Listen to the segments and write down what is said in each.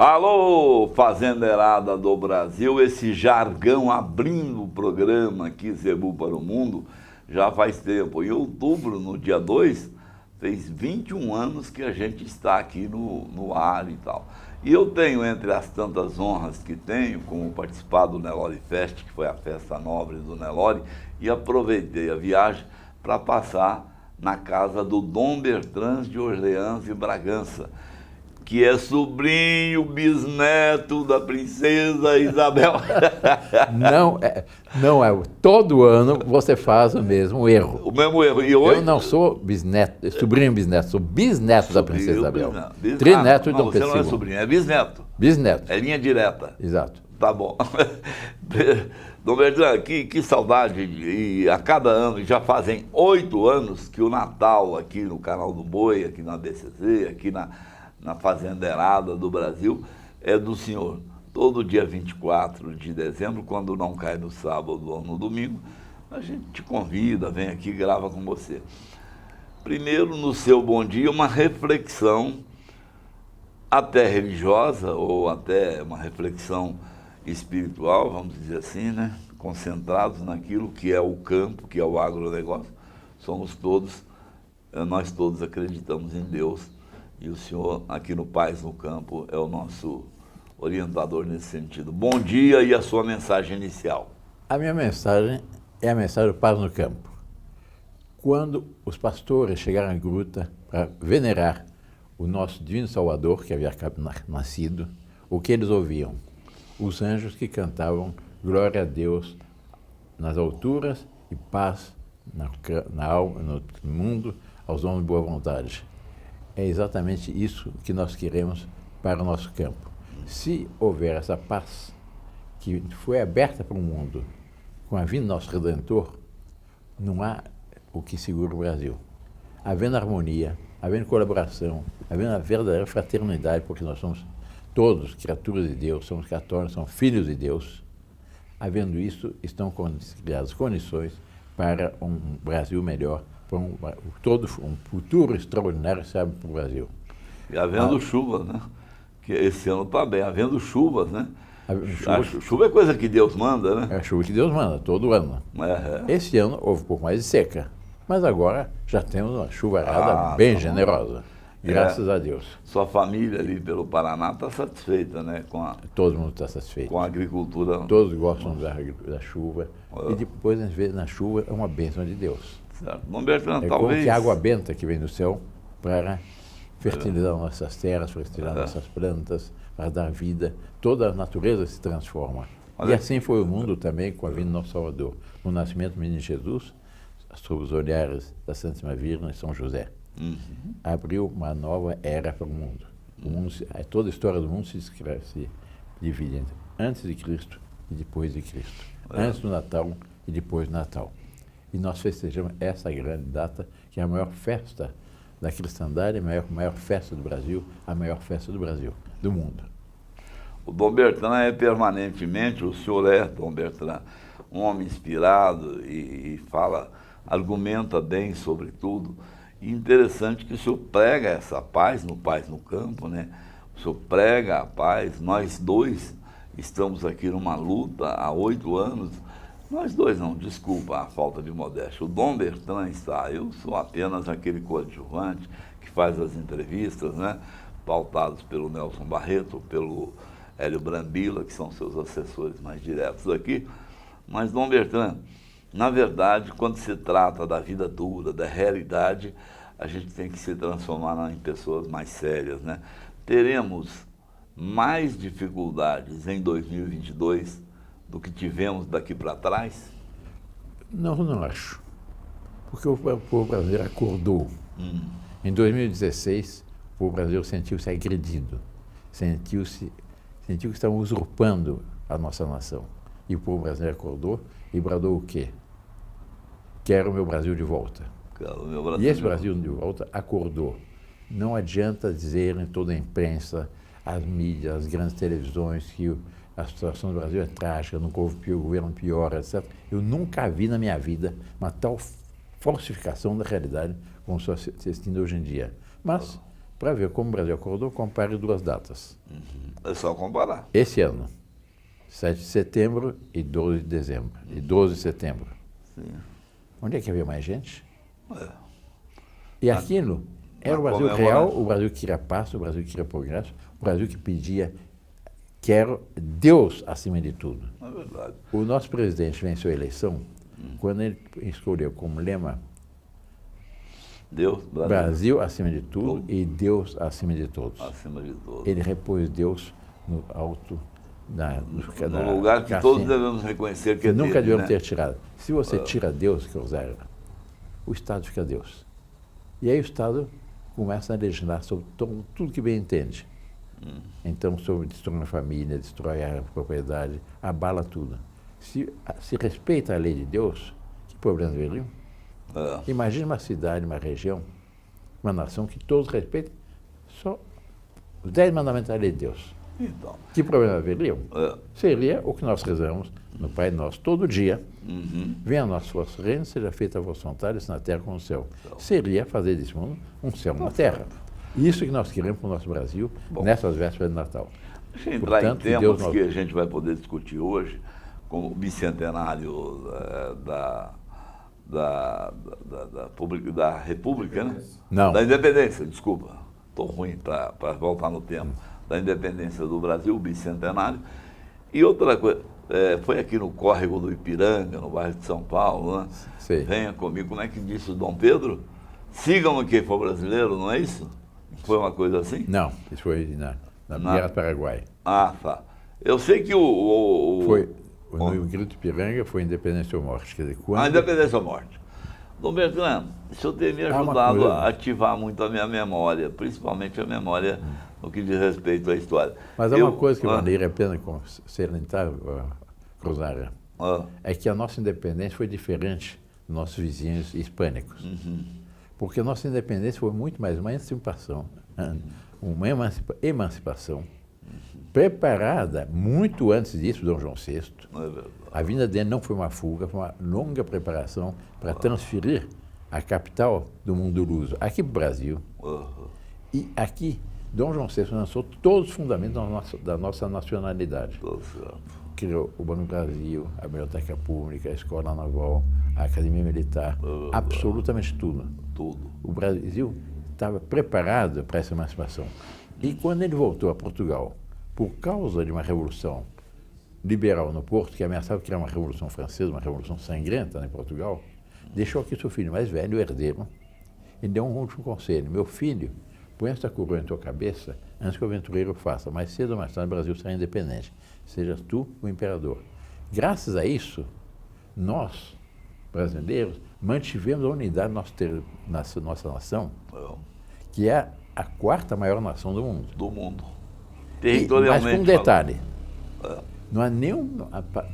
Alô, fazendeirada do Brasil, esse jargão abrindo o programa aqui, Zebu para o Mundo, já faz tempo. Em outubro, no dia 2, fez 21 anos que a gente está aqui no ar e tal. E eu tenho, entre as tantas honras que tenho, como participar do Nelore Fest, que foi a festa nobre do Nelore, e aproveitei a viagem para passar na casa do Dom Bertrand de Orleans e Bragança, que é sobrinho, bisneto da princesa Isabel. Não é. Todo ano você faz o mesmo erro. O mesmo erro. E hoje... Eu não sou bisneto, sobrinho bisneto, sou bisneto da princesa Isabel. Trineto de Dom Pedro II. Você não é sobrinho, é bisneto. Bisneto. É linha direta. Exato. Tá bom. Dom Bertrand, que saudade. E a cada ano, já fazem 8 anos que o Natal aqui no Canal do Boi, aqui na BCZ, aqui na Fazendeirada do Brasil, é do senhor. Todo dia 24 de dezembro, quando não cai no sábado ou no domingo, a gente te convida, vem aqui e grava com você. Primeiro, no seu bom dia, uma reflexão até religiosa, ou até uma reflexão espiritual, vamos dizer assim, né? Concentrados naquilo que é o campo, que é o agronegócio. Somos todos, nós todos acreditamos em Deus. E o senhor, aqui no Paz no Campo, é o nosso orientador nesse sentido. Bom dia e a sua mensagem inicial. A minha mensagem é a mensagem do Paz no Campo. Quando os pastores chegaram à gruta para venerar o nosso divino Salvador, que havia nascido, o que eles ouviam? Os anjos que cantavam glória a Deus nas alturas e paz na alma, no mundo, aos homens de boa vontade. É exatamente isso que nós queremos para o nosso campo. Se houver essa paz que foi aberta para o mundo com a vinda do nosso Redentor, não há o que segure o Brasil. Havendo harmonia, havendo colaboração, havendo a verdadeira fraternidade, porque nós somos todos criaturas de Deus, somos católicos, somos filhos de Deus. Havendo isso, estão criadas condições para um Brasil melhor, para um futuro extraordinário, sabe, para o Brasil. E havendo chuva, né? Que esse ano está bem, havendo chuvas, né? Chuva é coisa que Deus manda, né? É a chuva que Deus manda, todo ano. Esse ano houve um pouco mais de seca, mas agora já temos uma chuvarada bem generosa, graças a Deus. Sua família ali pelo Paraná está satisfeita, né? Todo mundo está satisfeito. Com a agricultura. Todos gostam da chuva. E depois, às vezes, na chuva é uma bênção de Deus. Certo. Dom Bertrand, é talvez... como que a água benta que vem do céu para fertilizar nossas terras, fertilizar nossas plantas, para dar vida. Toda a natureza se transforma. E assim foi o mundo também com a vinda do nosso Salvador. No nascimento do menino Jesus, sob os olhares da Santíssima Virgem e São José. Abriu uma nova era para o mundo. Toda a história do mundo se divide entre antes de Cristo e depois de Cristo. Antes do Natal e depois do Natal. E nós festejamos essa grande data, que é a maior festa da cristandade, a maior festa do Brasil, a maior festa do Brasil, do mundo. O Dom Bertrand é permanentemente, o senhor é, Dom Bertrand, um homem inspirado e fala, argumenta bem sobre tudo. E interessante que o senhor prega essa paz no campo, né? O senhor prega a paz, nós dois estamos aqui numa luta há 8 anos. Nós dois não, desculpa a falta de modéstia. O Dom Bertrand está, eu sou apenas aquele coadjuvante que faz as entrevistas, né? Pautados pelo Nelson Barreto, pelo Hélio Brambila, que são seus assessores mais diretos aqui. Mas, Dom Bertrand, na verdade, quando se trata da vida dura, da realidade, a gente tem que se transformar em pessoas mais sérias, né? Teremos mais dificuldades em 2022 do que tivemos daqui para trás? Não acho. Porque o povo brasileiro acordou. Em 2016, o povo brasileiro sentiu-se agredido, sentiu que estavam usurpando a nossa nação. E o povo brasileiro acordou e bradou o quê? Quero o meu Brasil de volta. E esse Brasil de volta acordou. Não adianta dizer em toda a imprensa, as mídias, as grandes televisões, que a situação do Brasil é trágica, o governo piora, etc. Eu nunca vi na minha vida uma tal falsificação da realidade como está assistindo hoje em dia. Mas, para ver como o Brasil acordou, compare 2 datas. É só comparar. Esse ano, 7 de setembro e 12 de dezembro, e 12 de setembro. Sim. Onde é que havia mais gente? É. E aquilo era o Brasil comemoração. real, o Brasil que queria paz, o Brasil que queria progresso, o Brasil que pedia, quero Deus acima de tudo. É verdade. O nosso presidente venceu a eleição quando ele escolheu como lema Deus, Brasil acima de tudo e Deus acima de todos. acima de tudo. Ele repôs Deus no alto No lugar que todos devemos reconhecer que é nunca dele, devemos né? ter tirado. Se você tira Deus, que usar, o Estado fica Deus. E aí o Estado começa a legislar sobre tudo que bem entende. Então, sobre destrói a família, destrói a propriedade, abala tudo. Se respeita a lei de Deus, que problema haveria? É. Imagine uma cidade, uma região, uma nação que todos respeitem só os 10 mandamentos da lei de Deus. Então, Que problema haveria? é. Seria o que nós rezamos no Pai Nosso todo dia. Uhum. Venha a nosso vosso reino, seja feita a vossa vontade, assim na terra como no céu. Seria fazer desse mundo um céu na terra. Isso que nós queremos para o nosso Brasil, nessas vésperas de Natal. Deixa eu entrar Portanto, em Deus temas nos- que a gente vai poder discutir hoje, como o bicentenário da República, né? Não. Da Independência, desculpa. Estou ruim para voltar no tema. Da Independência do Brasil, o bicentenário. E outra coisa, foi aqui no córrego do Ipiranga, no bairro de São Paulo, né? Sei. Venha comigo, como é que disse o Dom Pedro? Sigam quem for brasileiro, não é isso? Foi uma coisa assim? Não, isso foi na Guerra do Paraguai. Ah, tá. Eu sei que Foi no Grito Ipiranga, foi Independência ou Morte. Quer dizer, quando... A independência ou morte. Dom Bertrand, o senhor tem me uma ajudado coisa. a ativar muito a minha memória, principalmente a memória no que diz respeito à história. Mas há uma coisa que valeria a pena salientar, Rosário, é que a nossa independência foi diferente dos nossos vizinhos hispânicos. Porque a nossa independência foi muito mais uma emancipação, preparada muito antes disso, Dom João VI. Não é verdade. A vinda dele não foi uma fuga, foi uma longa preparação para transferir a capital do mundo luso aqui para o Brasil. E aqui, Dom João VI lançou todos os fundamentos da nossa nacionalidade. Tô certo. Criou o Banco do Brasil, a Biblioteca Pública, a Escola Naval, a Academia Militar, absolutamente tudo. Tudo. O Brasil estava preparado para essa emancipação. E quando ele voltou a Portugal, por causa de uma revolução liberal no Porto, que ameaçava criar uma revolução francesa, uma revolução sangrenta em Portugal, deixou aqui seu filho mais velho, o herdeiro, e deu um último conselho: meu filho, põe esta coroa em tua cabeça antes que o aventureiro faça, mais cedo ou mais tarde o Brasil será independente, seja tu o imperador. Graças a isso, nós, brasileiros, mantivemos a unidade da nossa nação, que é a quarta maior nação do mundo. Do mundo. Mas Territorialmente. com um detalhe, falando. não há nenhum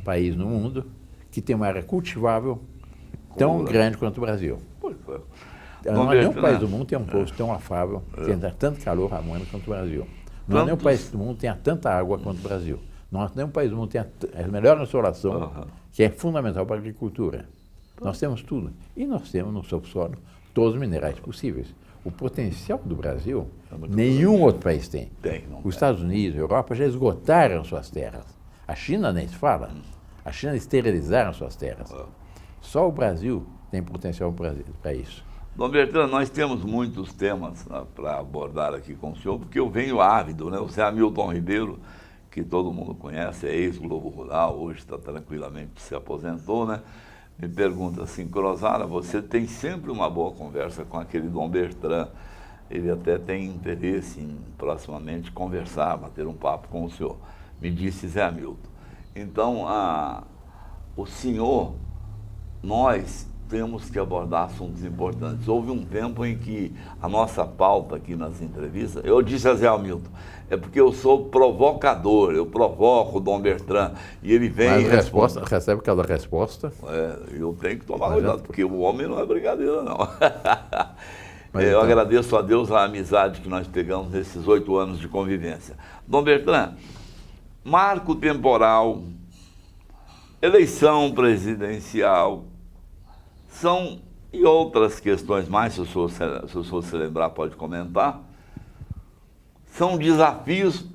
país no mundo que tenha uma área cultivável tão grande quanto o Brasil. Pois é. Não há nenhum país do mundo que tenha um povo tão afável, que tenha tanto calor harmônico quanto o Brasil. Não há nenhum país do mundo que tenha tanta água quanto o Brasil. Não há nenhum país do mundo que tenha a melhor insolação, que é fundamental para a agricultura. Nós temos tudo. E nós temos no subsolo todos os minerais possíveis. O potencial do Brasil, nenhum outro país tem. Os Estados Unidos, a Europa já esgotaram suas terras. A China nem se fala. A China esterilizaram suas terras. Só o Brasil tem potencial para isso. Dom Bertrand, nós temos muitos temas para abordar aqui com o senhor, porque eu venho ávido, né? Você é Hamilton Ribeiro, que todo mundo conhece, é ex-Globo Rural, hoje está tranquilamente, se aposentou, né? Me pergunta assim: Crosara, você tem sempre uma boa conversa com aquele Dom Bertrand. Ele até tem interesse em proximamente conversar, bater um papo com o senhor. Me disse Zé Hamilton. Então, o senhor, nós temos que abordar assuntos importantes. Houve um tempo em que a nossa pauta aqui nas entrevistas, eu disse a Zé Hamilton, é porque eu sou provocador, eu provoco o Dom Bertrand, e ele vem Mas e resposta, recebe cada resposta. eu tenho que tomar cuidado, porque o homem não é brincadeira, não. Mas Eu então, agradeço a Deus a amizade que nós pegamos nesses 8 anos de convivência. Dom Bertrand, marco temporal, eleição presidencial, e outras questões mais, se o senhor se lembrar, pode comentar, são desafios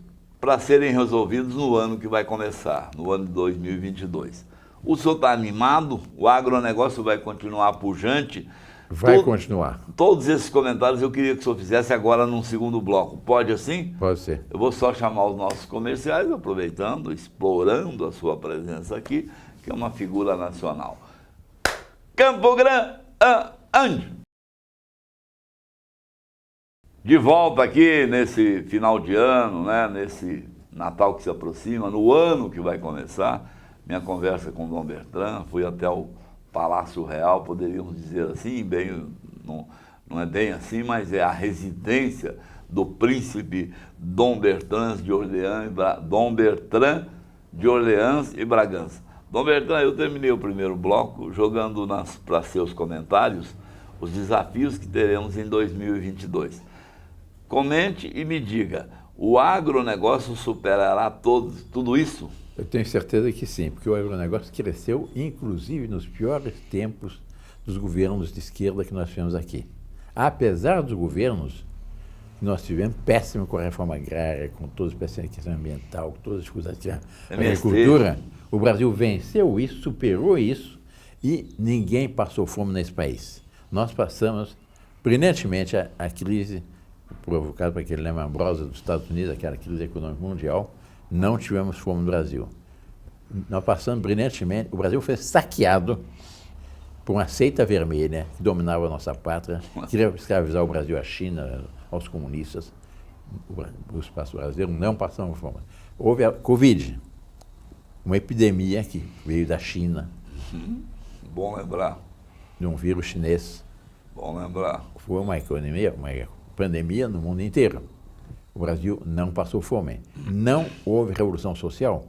para serem resolvidos no ano que vai começar, no ano de 2022. O senhor está animado? O agronegócio vai continuar pujante? Vai continuar. Todos esses comentários eu queria que o senhor fizesse agora num segundo bloco. Pode assim? Pode ser. Eu vou só chamar os nossos comerciais, aproveitando, explorando a sua presença aqui, que é uma figura nacional. Campo Grande! De volta aqui nesse final de ano, né, nesse Natal que se aproxima, no ano que vai começar, minha conversa com o Dom Bertrand, fui até o Palácio Real, poderíamos dizer assim, bem, não é bem assim, mas é a residência do príncipe Dom Bertrand de Orleans e Bragança. Dom Bertrand, eu terminei o primeiro bloco jogando para seus comentários os desafios que teremos em 2022. Comente e me diga, o agronegócio superará tudo isso? Eu tenho certeza que sim, porque o agronegócio cresceu, inclusive nos piores tempos dos governos de esquerda que nós tivemos aqui. Apesar dos governos que nós tivemos, péssimo com a reforma agrária, com toda a questão ambiental, com todas as coisas da agricultura, o Brasil venceu isso, superou isso e ninguém passou fome nesse país. Nós passamos brilhantemente a crise provocada por aquele Lehman Brothers dos Estados Unidos, aquela crise econômica mundial. Não tivemos fome no Brasil. Nós passamos brilhantemente. O Brasil foi saqueado por uma seita vermelha que dominava a nossa pátria, queria escravizar o Brasil à China, aos comunistas. O espaço brasileiro não passamos fome. Houve a Covid, uma epidemia que veio da China. Bom lembrar. De um vírus chinês. Bom lembrar. Foi uma pandemia no mundo inteiro. O Brasil não passou fome. Não houve revolução social.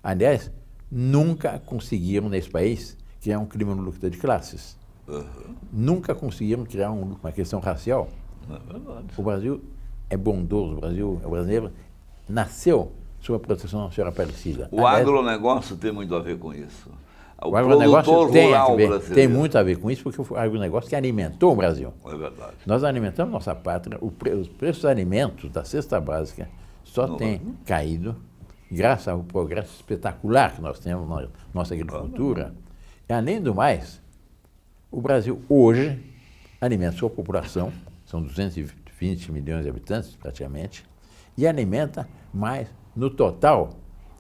Aliás, nunca conseguiram nesse país criar um clima de luta de classes. Nunca conseguiram criar uma questão racial. É verdade. O Brasil é bondoso, o brasileiro nasceu sob a proteção da senhora Aparecida. O agronegócio tem muito a ver com isso. O agronegócio tem muito a ver com isso, porque foi o agronegócio que alimentou o Brasil. É verdade. Nós alimentamos nossa pátria, os preços dos alimentos da cesta básica só têm caído graças ao progresso espetacular que nós temos na nossa agricultura. E, além do mais, o Brasil hoje alimenta sua população, são 220 milhões de habitantes praticamente, e alimenta mais, no total,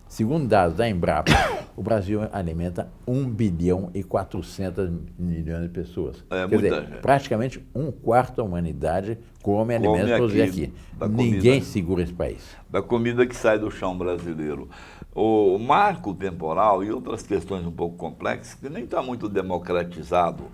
segundo dados da Embrapa, o Brasil alimenta 1 bilhão e 400 milhões de pessoas. É, quer dizer, gente. Praticamente um quarto da humanidade come alimentos produzidos aqui. Ninguém segura esse país. Da comida que sai do chão brasileiro. O marco temporal e outras questões um pouco complexas, que nem está muito democratizado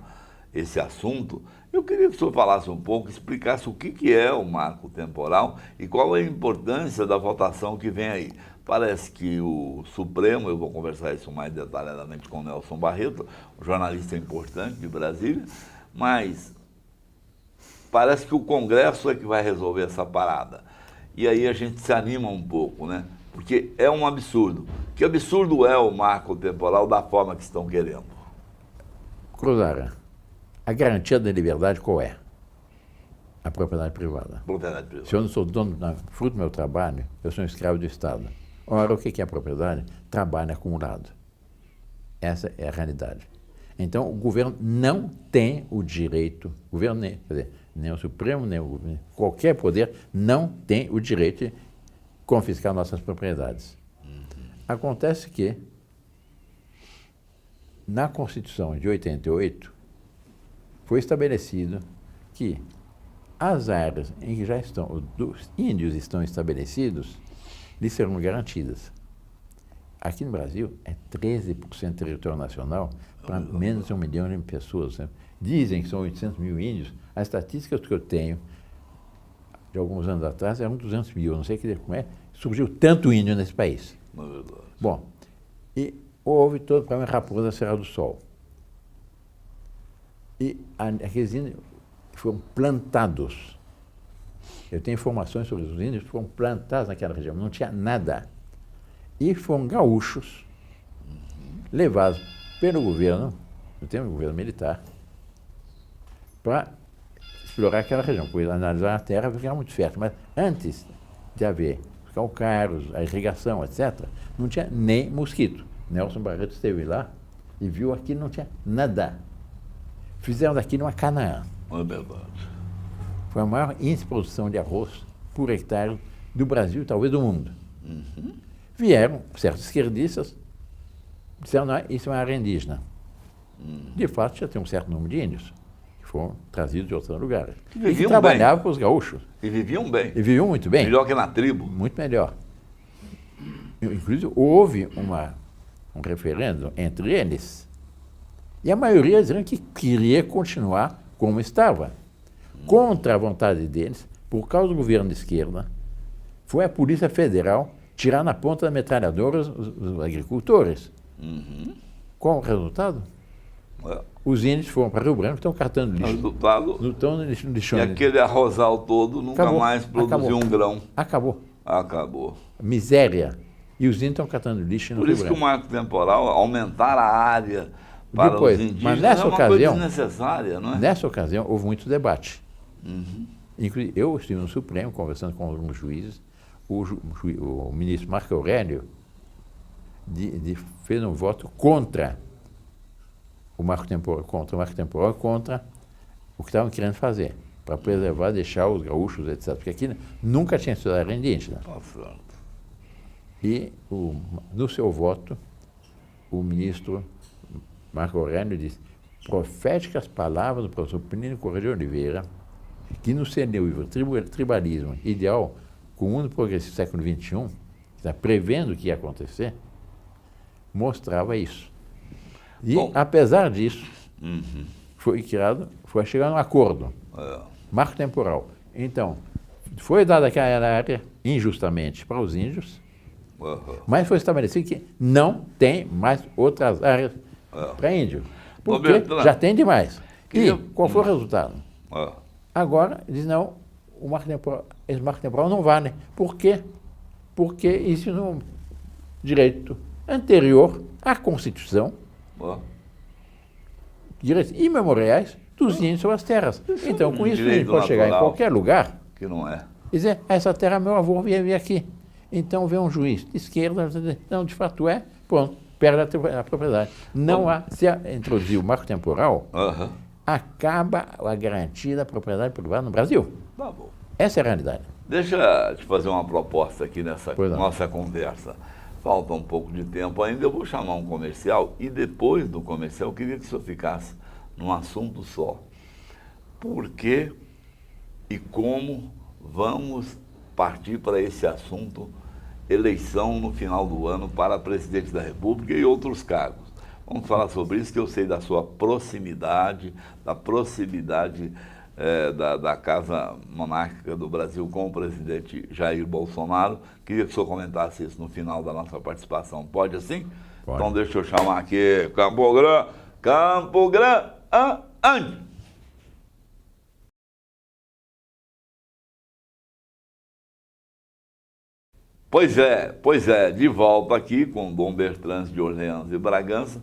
esse assunto, eu queria que o senhor falasse um pouco, explicasse o que é o marco temporal e qual é a importância da votação que vem aí. Parece que o Supremo, eu vou conversar isso mais detalhadamente com o Nelson Barreto, um jornalista importante de Brasília, mas parece que o Congresso é que vai resolver essa parada. E aí a gente se anima um pouco, né? Porque é um absurdo. Que absurdo é o marco temporal da forma que estão querendo? Cruzara, a garantia da liberdade qual é? A propriedade privada. Propriedade privada. Se eu não sou dono, fruto do meu trabalho, eu sou um escravo do Estado. Ora, o que é a propriedade? Trabalho acumulado. Essa é a realidade. Então, o governo não tem o direito, o governo nem o Supremo, nem o governo, qualquer poder não tem o direito de confiscar nossas propriedades. Acontece que, na Constituição de 88, foi estabelecido que as áreas em que já estão, os índios estão estabelecidos, lhes serão garantidas. Aqui no Brasil, é 13% do território nacional para menos de 1 milhão de pessoas. Né? Dizem que são 800 mil índios. As estatísticas que eu tenho, de alguns anos atrás, eram 200 mil. Não sei como é, surgiu tanto índio nesse país. Bom, e houve todo o problema Raposa Serra do Sol. E aqueles índios foram plantados. Eu tenho informações sobre os índios que foram plantados naquela região, não tinha nada. E foram gaúchos, levados pelo governo, no tempo do governo militar, para explorar aquela região, pois analisar a terra, porque era muito fértil. Mas antes de haver calcários, a irrigação, etc., não tinha nem mosquito. Nelson Barreto esteve lá e viu aqui não tinha nada. Fizeram daqui uma Canaã. É verdade. Foi a maior índice de produção de arroz por hectare do Brasil, talvez do mundo. Vieram certos esquerdistas, disseram, não, isso é uma área indígena. De fato, já tem um certo número de índios que foram trazidos de outros lugares. E que trabalhavam com os gaúchos. E viviam bem. E viviam muito bem. Melhor que na tribo. Muito melhor. Inclusive, houve um referendo entre eles. E a maioria diziam que queria continuar como estava. Contra a vontade deles, por causa do governo de esquerda, foi a Polícia Federal tirar na ponta da metralhadora os agricultores. Qual o resultado? Os índios foram para Rio Branco, estão catando lixo. Resultado, Não estão lixando. e aquele arrosal todo nunca mais produziu um grão. Acabou. Acabou. Miséria. E os índios estão catando lixo no Por Rio isso que Branco. o marco temporal, aumentar a área para Depois, os indígenas, mas nessa é uma ocasião, coisa desnecessária, não é? Nessa ocasião, houve muito debate. Inclusive, eu estive no Supremo conversando com alguns juízes. O ministro Marco Aurélio fez um voto contra o marco temporal, e contra o que estavam querendo fazer, para preservar, deixar os gaúchos, etc. Porque aqui nunca tinha sido área indígena. Tá certo. E, no seu voto, o ministro Marco Aurélio disse: proféticas palavras do professor Plínio Correia de Oliveira, que no seu livro Tribalismo Ideal com o Mundo Progressista do século XXI, que está prevendo o que ia acontecer, mostrava isso. E, apesar disso, foi chegar a um acordo, marco temporal. Então, foi dada aquela área injustamente para os índios, mas foi estabelecido que não tem mais outras áreas para índio, porque já tem demais. E qual foi o resultado? Agora, diz não, esse marco temporal não vale. Por quê? Porque isso é um direito anterior à Constituição, direitos imemoriais dos índios sobre as terras. Então, com isso, a gente pode chegar em qualquer lugar que não é. E dizer, essa terra meu avô veio aqui. Então, vem um juiz de esquerda, não, de fato é, pronto, perde a propriedade. Não há, se introduzir o marco temporal, acaba a garantia da propriedade privada no Brasil. Tá bom. Essa é a realidade. Deixa eu te fazer uma proposta aqui nessa nossa conversa. Falta um pouco de tempo ainda, eu vou chamar um comercial e depois do comercial eu queria que o senhor ficasse num assunto só. Por que e como vamos partir para esse assunto, eleição no final do ano para presidente da República e outros cargos? Vamos falar sobre isso, que eu sei da sua proximidade, da proximidade da Casa Monárquica do Brasil com o presidente Jair Bolsonaro. Queria que o senhor comentasse isso no final da nossa participação. Pode assim? Pode. Então deixa eu chamar aqui Campo Grande. Pois é, de volta aqui com Dom Bertrand de Orleans e Bragança.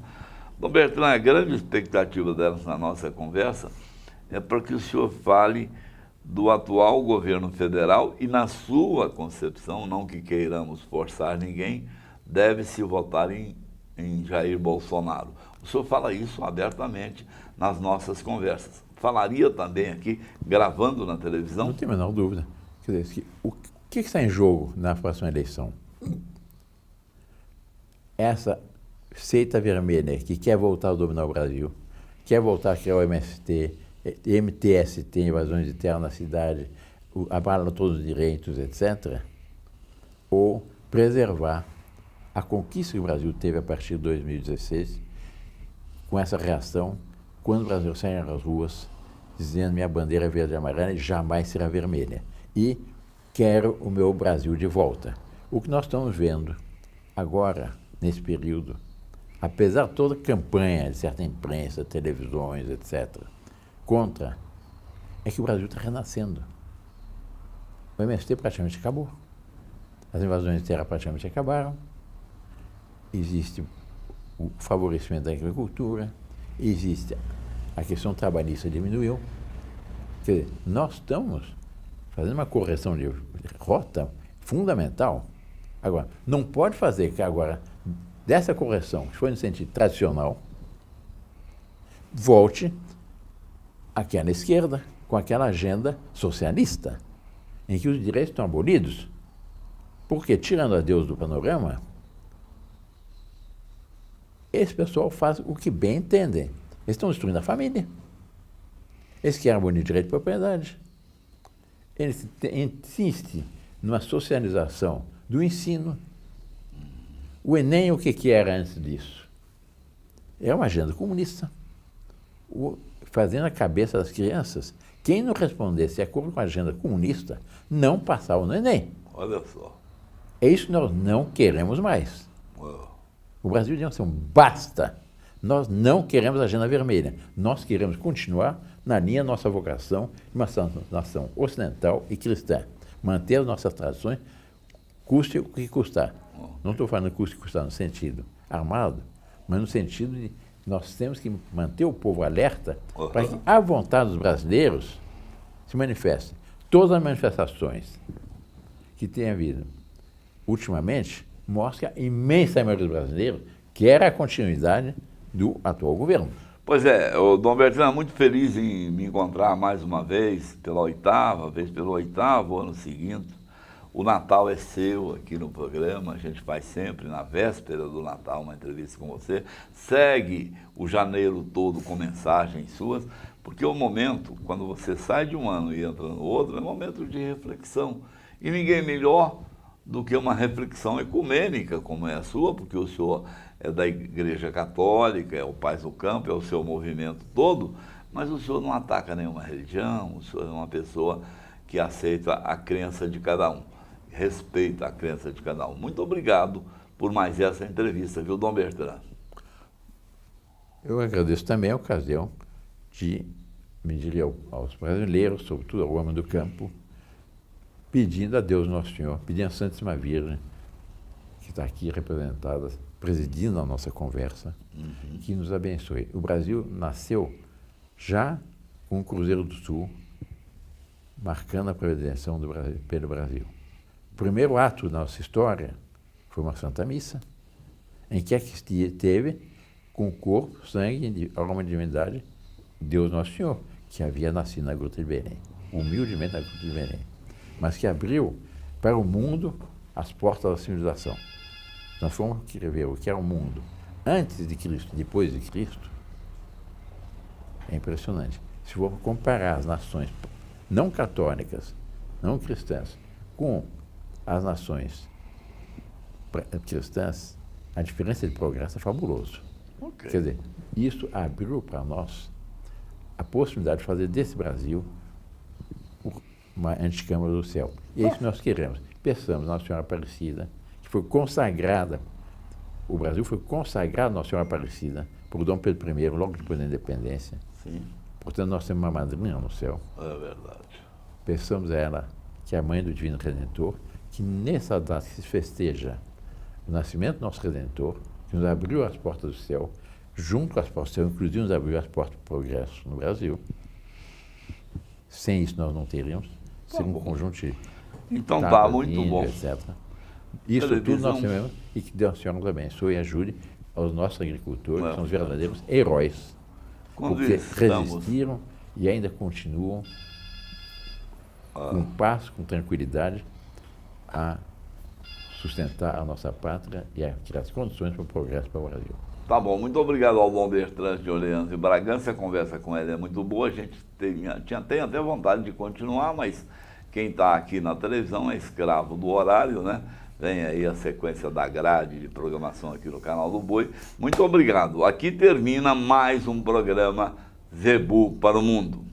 Dom Bertrand, a grande expectativa dessa nossa conversa é para que o senhor fale do atual governo federal e, na sua concepção, não que queiramos forçar ninguém, deve-se votar em Jair Bolsonaro. O senhor fala isso abertamente nas nossas conversas. Falaria também aqui, gravando na televisão? Não tem a menor dúvida. Quer dizer, o que está em jogo na próxima eleição? Essa seita vermelha que quer voltar a dominar o Brasil, quer voltar a criar o MTST, invasões de terra na cidade, abala todos os direitos, etc., ou preservar a conquista que o Brasil teve a partir de 2016, com essa reação, quando o Brasil sair às ruas, dizendo minha bandeira é verde e amarela e jamais será vermelha. E quero o meu Brasil de volta. O que nós estamos vendo agora, nesse período, apesar de toda a campanha de certa imprensa, televisões, etc., contra, é que o Brasil está renascendo. O MST praticamente acabou. As invasões de terra praticamente acabaram. Existe o favorecimento da agricultura, existe a questão trabalhista diminuiu. Quer dizer, nós estamos fazendo uma correção de rota fundamental. Agora, não pode fazer que agora, dessa correção, que foi no sentido tradicional, volte àquela esquerda, com aquela agenda socialista, em que os direitos estão abolidos. Porque, tirando a Deus do panorama, esse pessoal faz o que bem entendem. Eles estão destruindo a família. Eles querem abolir o direito de propriedade. Eles insistem numa socialização do ensino. O Enem, o que era antes disso? É uma agenda comunista. Fazendo a cabeça das crianças, quem não respondesse de acordo com a agenda comunista, não passava no Enem. Olha só. É isso que nós não queremos mais. Uau. O Brasil diz assim, basta. Nós não queremos a agenda vermelha. Nós queremos continuar na linha nossa vocação de uma nação ocidental e cristã. Manter as nossas tradições, custe o que custar. Não estou falando custe o que custar no sentido armado, mas no sentido de nós temos que manter o povo alerta para que a vontade dos brasileiros se manifeste. Todas as manifestações que têm havido ultimamente mostram que a imensa maioria dos brasileiros quer a continuidade do atual governo. Pois é, o Dom Bertrand é muito feliz em me encontrar mais uma vez, pela 8ª vez, pelo 8º ano seguinte. O Natal é seu aqui no programa, a gente faz sempre, na véspera do Natal, uma entrevista com você. Segue o janeiro todo com mensagens suas, porque o momento, quando você sai de um ano e entra no outro, é um momento de reflexão. E ninguém melhor do que uma reflexão ecumênica como é a sua, porque o senhor é da Igreja Católica, é o Paz no Campo, é o seu movimento todo, mas o senhor não ataca nenhuma religião, o senhor é uma pessoa que aceita a crença de cada um, respeita a crença de cada um. Muito obrigado por mais essa entrevista, viu, Dom Bertrand? Eu agradeço também a ocasião de me dirigir aos brasileiros, sobretudo ao homem do campo, pedindo a Deus Nosso Senhor, pedindo a Santíssima Virgem, que está aqui representada, presidindo a nossa conversa, que nos abençoe. O Brasil nasceu já com o Cruzeiro do Sul, marcando a predileção do Brasil, pelo Brasil. O primeiro ato da nossa história foi uma Santa Missa, em que teve com corpo, sangue, alma e divindade, Deus Nosso Senhor, que havia nascido na Gruta de Belém, humildemente na Gruta de Belém, mas que abriu para o mundo as portas da civilização. Nós fomos ver o que era o mundo antes de Cristo e depois de Cristo. É impressionante. Se for comparar as nações não católicas, não cristãs, com as nações cristãs, a diferença de progresso é fabuloso. Okay. Quer dizer, isso abriu para nós a possibilidade de fazer desse Brasil uma anticâmara do céu. E é isso que nós queremos. Peçamos a Nossa Senhora Aparecida, que foi consagrada, o Brasil foi consagrado a Nossa Senhora Aparecida por Dom Pedro I, logo depois da independência. Sim. Portanto, nós temos uma madrinha no céu. É verdade. Peçamos a ela, que é a mãe do Divino Redentor, que nessa data que se festeja o nascimento do nosso Redentor, que nos abriu as portas do céu, junto com as portas do céu, inclusive nos abriu as portas do progresso no Brasil. Sem isso nós não teríamos. Ser um conjunto de então tá, muito bom. Etc. Isso tudo nós temos, e que Deus Senhor nos abençoe e ajude aos nossos agricultores, que são os verdadeiros heróis, porque resistiram e ainda continuam com paz, com tranquilidade, a sustentar a nossa pátria e a criar as condições para o progresso para o Brasil. Tá bom, muito obrigado ao Dom Bertrand de Orleans e Bragança. A conversa com ele é muito boa, a gente tem até vontade de continuar, mas quem está aqui na televisão é escravo do horário, né? Vem aí a sequência da grade de programação aqui no canal do Boi. Muito obrigado. Aqui termina mais um programa Zebu para o Mundo.